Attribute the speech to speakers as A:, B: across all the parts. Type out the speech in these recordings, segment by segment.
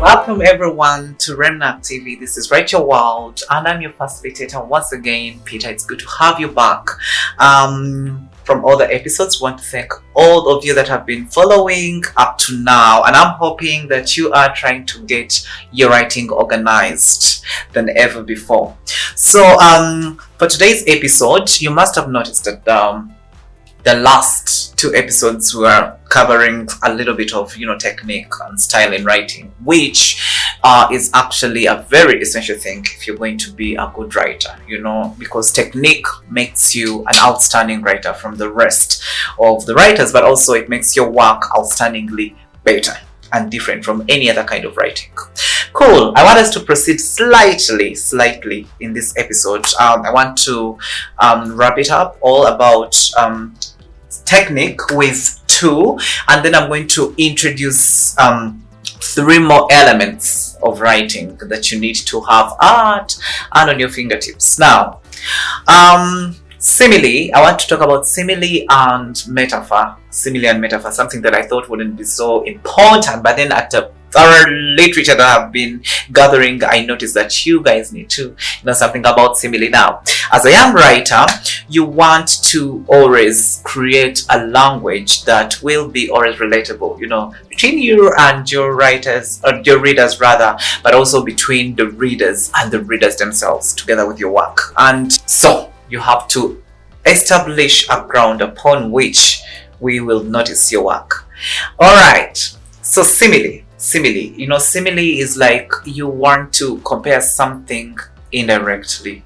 A: Welcome everyone to Reminac TV. This is Rachel Wild and I'm your facilitator once again. Peter, it's good to have you back. From all the episodes, want to thank all of you that have been following up to now, and I'm hoping that you are trying to get your writing organized than ever before. So for today's episode, you must have noticed that the last two episodes were covering a little bit of technique and style in writing, which is actually a very essential thing if you're going to be a good writer, because technique makes you an outstanding writer from the rest of the writers, but also it makes your work outstandingly better and different from any other kind of writing. Cool. I want us to proceed slightly in this episode. I want to wrap it up all about technique with two, and then I'm going to introduce three more elements of writing that you need to have at and on your fingertips. Now, simile. I want to talk about simile and metaphor. Simile and metaphor, something that I thought wouldn't be so important, but then at the thorough literature that I've been gathering, I noticed that you guys need to know something about simile. Now, as a young writer, you want to always create a language that will be always relatable, between you and your writers, or your readers rather, but also between the readers and the readers themselves together with your work. And so you have to establish a ground upon which we will notice your work. All right, so simile. Simile is like you want to compare something indirectly,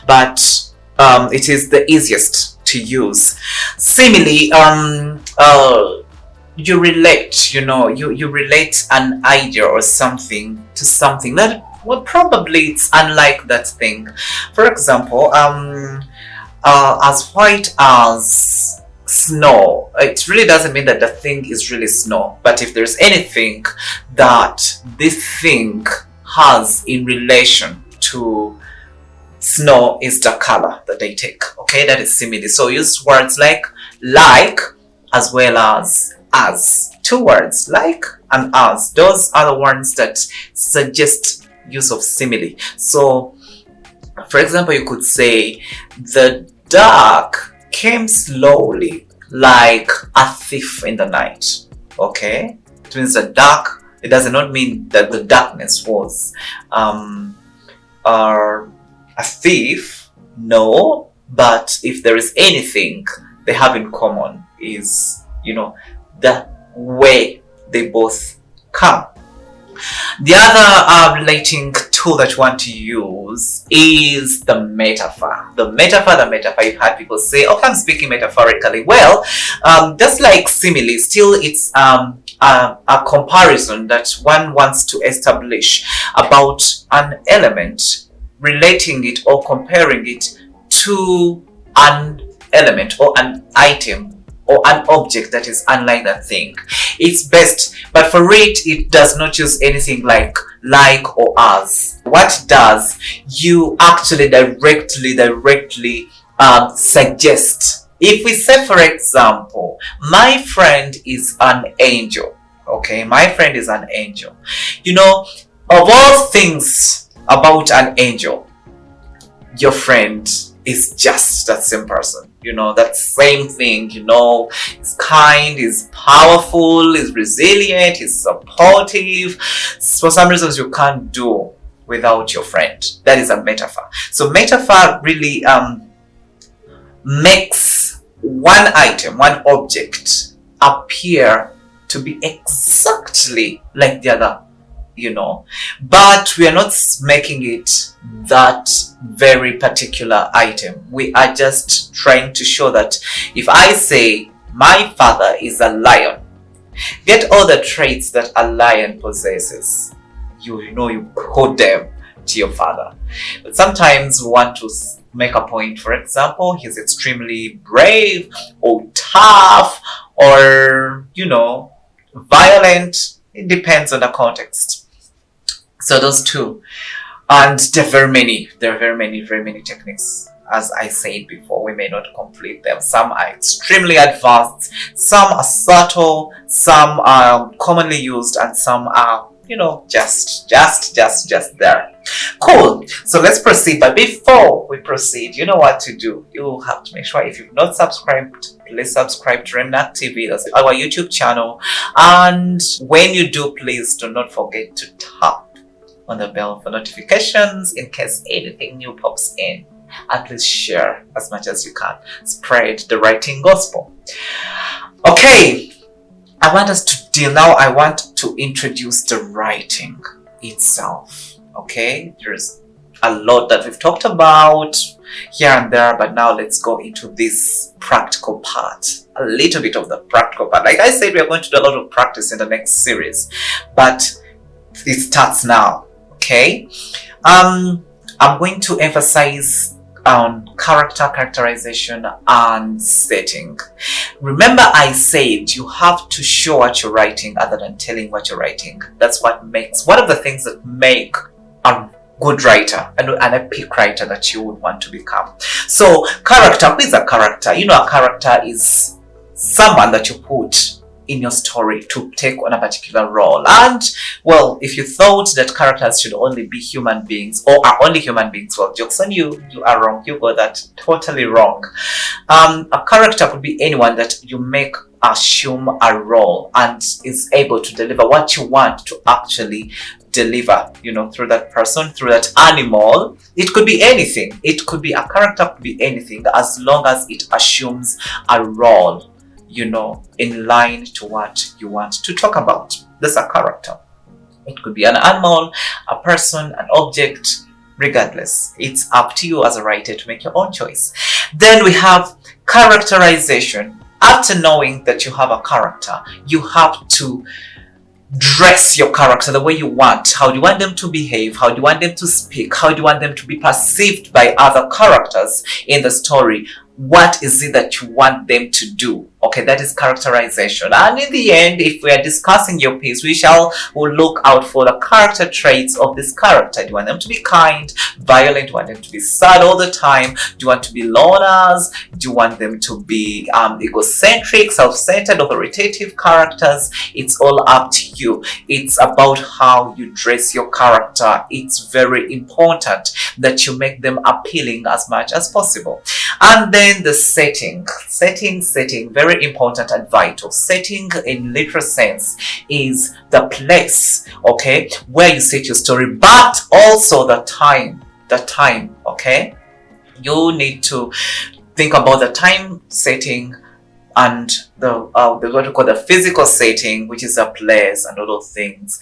A: but it is the easiest to use. Simile, you relate, you relate an idea or something to something that, well, probably it's unlike that thing. For example, as white as snow, it really doesn't mean that the thing is really snow, but if there's anything that this thing has in relation to snow, is the color that they take. Okay, that is simile. So use words like as well as. Two words, like and as. Those are the words that suggest use of simile. So for example, you could say the dark came slowly like a thief in the night. Okay, it means the dark, it does not mean that the darkness was a thief, no, but if there is anything they have in common is the way they both come. The other relating tool that you want to use is the metaphor. The metaphor, you've had people say, okay, I'm speaking metaphorically. Well, just like simile, still it's a comparison that one wants to establish about an element, relating it or comparing it to an element or an item or an object that is unlike that thing. It's best, but for it does not use anything like or as. What it does, you actually directly suggest. If we say, for example, my friend is an angel. Okay, my friend is an angel. Of all things about an angel, your friend is just that same person. That same thing, is kind, is powerful, is resilient, is supportive. For some reasons you can't do without your friend. That is a metaphor. So metaphor really makes one item, one object appear to be exactly like the other, but we are not making it that very particular item. We are just trying to show that if I say my father is a lion, get all the traits that a lion possesses, you put them to your father. But sometimes we want to make a point, for example, he's extremely brave or tough or violent. It depends on the context. So those two, and there are very many techniques. As I said before, we may not complete them. Some are extremely advanced, some are subtle, some are commonly used, and some are just there. Cool. So let's proceed. But before we proceed, you know what to do. You have to make sure, if you've not subscribed, please subscribe to Reminac TV. That's our YouTube channel. And when you do, please do not forget to tap on the bell for notifications in case anything new pops in. And please share as much as you can. Spread the writing gospel. Okay. I want us to deal now. I want to introduce the writing itself. Okay, there's a lot that we've talked about here and there, but now let's go into this practical part. A little bit of the practical part. Like I said, we are going to do a lot of practice in the next series, but it starts now. Okay, I'm going to emphasize on characterization and setting. Remember, I said you have to show what you're writing other than telling what you're writing. That's what makes one of the things that make a good writer and an epic writer that you would want to become. So character, who is a character? A character is someone that you put in your story to take on a particular role. And well, if you thought that characters should only be human beings or are only human beings, well, jokes on you, you are wrong. You got that totally wrong. A character could be anyone that you make assume a role and is able to deliver what you want to actually deliver, through that person, through that animal. It could be anything. It could be a character, could be anything, as long as it assumes a role, in line to what you want to talk about. That's a character. It could be an animal, a person, an object, regardless. It's up to you as a writer to make your own choice. Then we have characterization. After knowing that you have a character, you have to dress your character the way you want. How do you want them to behave? How do you want them to speak? How do you want them to be perceived by other characters in the story? What is it that you want them to do? Okay, that is characterization. And in the end, if we are discussing your piece, we'll look out for the character traits of this character. Do you want them to be kind, violent? Do you want them to be sad all the time? Do you want to be loners? Do you want them to be egocentric, self-centered, authoritative characters? It's all up to you. It's about how you dress your character. It's very important that you make them appealing as much as possible. And then the setting, very important and vital. Setting in literal sense is the place, okay, where you set your story, but also the time, okay. You need to think about the time setting and what we call the physical setting, which is a place and all those things.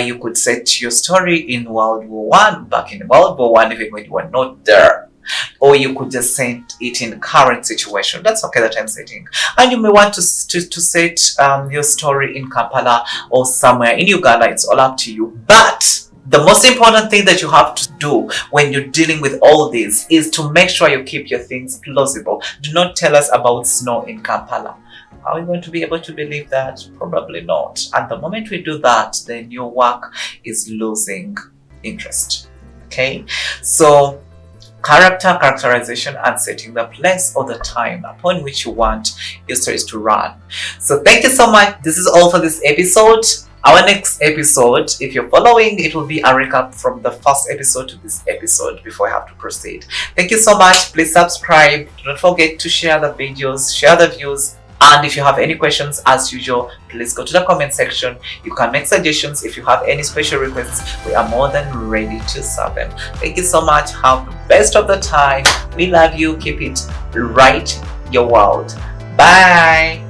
A: You could set your story in World War One, back in World War One, even when you were not there. Or you could just set it in current situation. That's okay, the time setting. And you may want to set your story in Kampala or somewhere in Uganda. It's all up to you. But the most important thing that you have to do when you're dealing with all this is to make sure you keep your things plausible. Do not tell us about snow in Kampala. Are we going to be able to believe that? Probably not. And the moment we do that, then your work is losing interest. Okay? So characterization and setting the place or the time upon which you want your stories to run. So thank you so much. This is all for this episode. Our next episode, if you're following, it will be a recap from the first episode to this episode before I have to proceed. Thank you so much. Please subscribe. Do not forget to share the videos, share the views. And if you have any questions, as usual, please go to the comment section. You can make suggestions. If you have any special requests, we are more than ready to serve them. Thank you so much. Have the best of the time. We love you. Keep it right your world. Bye.